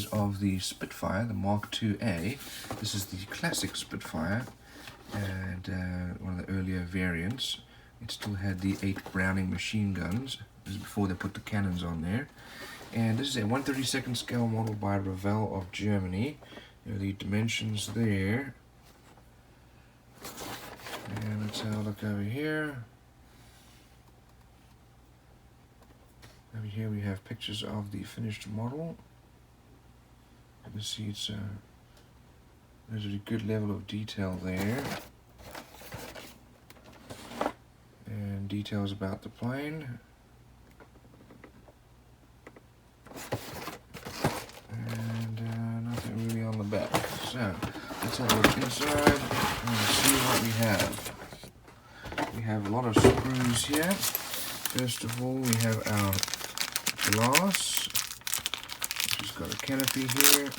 pictures of the Spitfire, the Mark IIA. This is the classic Spitfire, and one of the earlier variants. It still had the 8 Browning machine guns. This is before they put the cannons on there. And this is a 1/32nd scale model by Revell of Germany. There are the dimensions there. And let's have a look over here. Over here we have pictures of the finished model. You can see it's there's a good level of detail there. And details about the plane. And nothing really on the back. So let's have a look inside and see what we have. We have a lot of screws here. First of all, we have our glass, which has got a canopy here.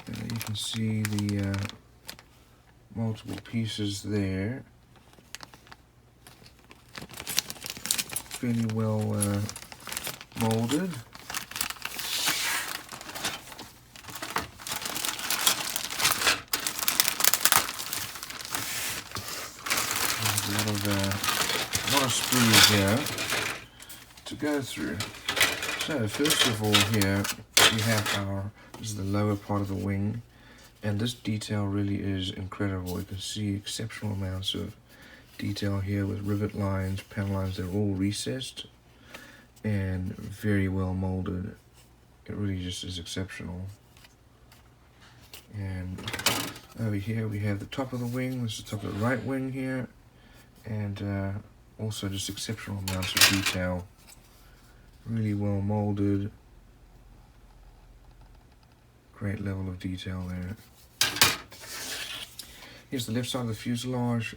And you can see the multiple pieces there. Fairly well molded. A lot of screws here to go through. So first of all here we have this is the lower part of the wing, and this detail really is incredible. You can see exceptional amounts of detail here with rivet lines, panel lines. They're all recessed and very well molded. It really just is exceptional. And over here we have the top of the wing. This is the top of the right wing here. And also just exceptional amounts of detail, really well molded, great level of detail there. Here's the left side of the fuselage,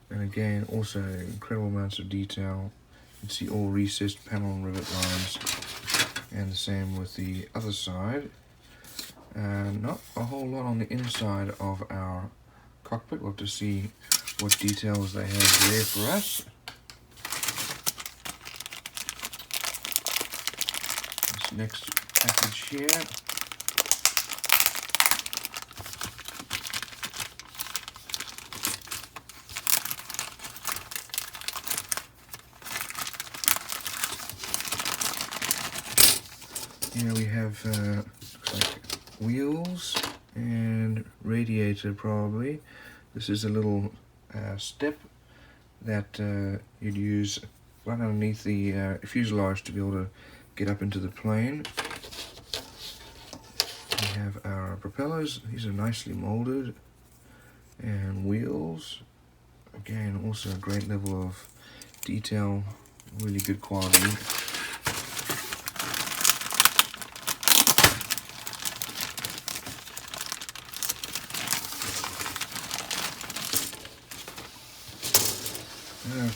and again also incredible amounts of detail. You can see all recessed panel and rivet lines, and the same with the other side. Not a whole lot on the inside of our cockpit. We'll have to see what details they have there for us. This next package here. Here we have looks like wheels and radiator probably. This is a little step that you'd use right underneath the fuselage to be able to get up into the plane. We have our propellers. These are nicely molded, and wheels. Again, also a great level of detail, really good quality.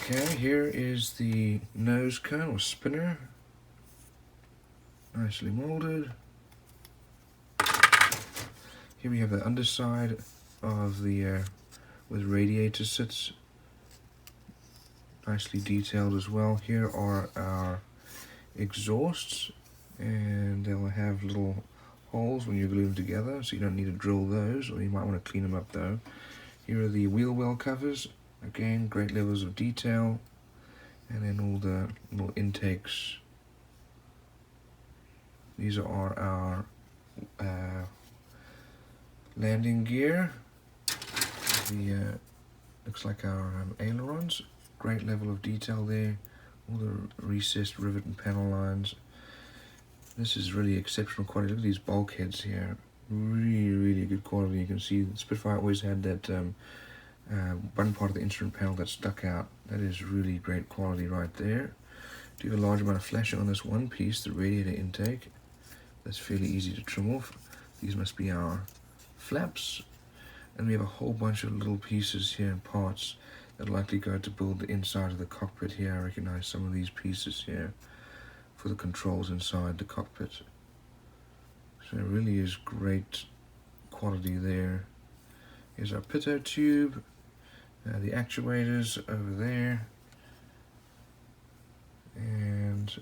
Okay, here is the nose cone or spinner, nicely molded. Here we have the underside of the where the radiator sits, nicely detailed as well. Here are our exhausts, and they'll have little holes when you glue them together, so you don't need to drill those, or you might want to clean them up though. Here are the wheel well covers. Again, great levels of detail, and then all the little intakes. These are our landing gear. The looks like our ailerons. Great level of detail there. All the recessed rivet and panel lines. This is really exceptional quality. Look at these bulkheads here. Really good quality. You can see the Spitfire always had that one part of the instrument panel that stuck out. That is really great quality right there. Do have a large amount of flashing on this one piece, the radiator intake. That's fairly easy to trim off. These must be our flaps. And we have a whole bunch of little pieces here and parts that likely go to build the inside of the cockpit here. I recognize some of these pieces here for the controls inside the cockpit. So it really is great quality there. Here's our pitot tube, The actuators over there, and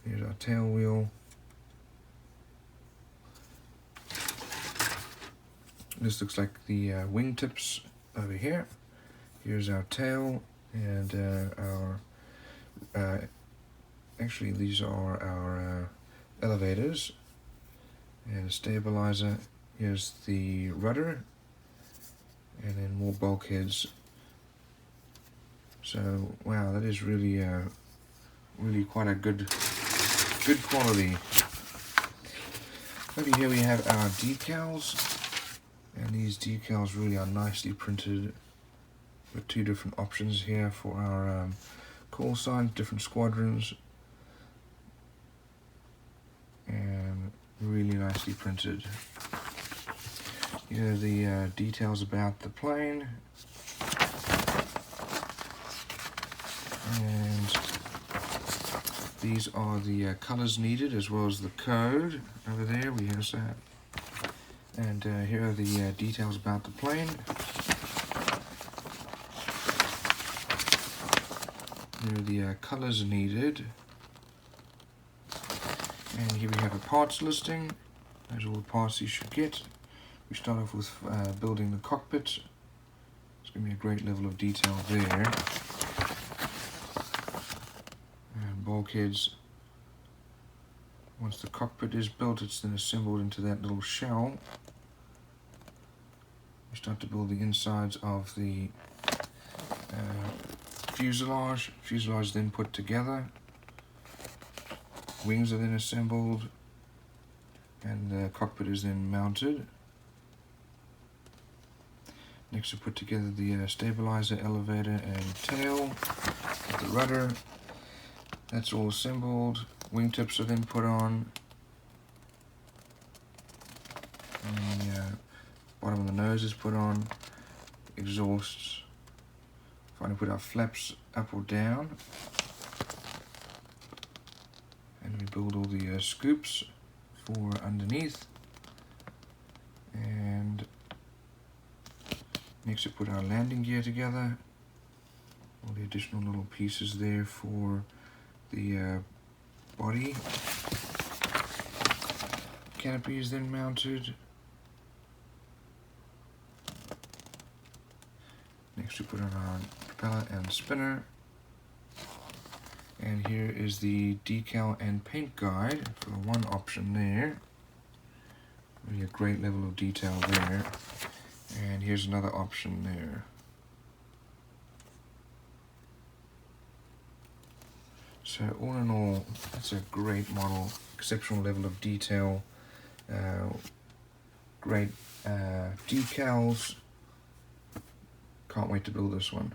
here's our tail wheel. This looks like the wingtips over here. Here's our tail, and actually these are our elevators, and a stabilizer. Here's the rudder, and then more bulkheads. So wow, that is really really quite a good quality. Over here we have our decals, and these decals really are nicely printed with two different options here for our call signs, different squadrons, and really nicely printed. Here are the details about the plane, and these are the colors needed, as well as the code over there. We have that, and here are the details about the plane. Here are the colors needed, and here we have a parts listing. Those are all the parts you should get. We start off with building the cockpit. It's going to be a great level of detail there. And bulkheads. Once the cockpit is built, it's then assembled into that little shell. We start to build the insides of the fuselage. Fuselage is then put together. Wings are then assembled, and the cockpit is then mounted. Next we put together the stabilizer, elevator, and tail. The rudder, that's all assembled. Wingtips are then put on. And the bottom of the nose is put on. Exhausts. Finally put our flaps up or down. And we build all the scoops for underneath. And next we put our landing gear together. All the additional little pieces there for the body. Canopy is then mounted. Next we put on our propeller and spinner. And here is the decal and paint guide for the one option there. Really a great level of detail there. And here's another option there. So all in all, that's a great model, exceptional level of detail, great decals. Can't wait to build this one.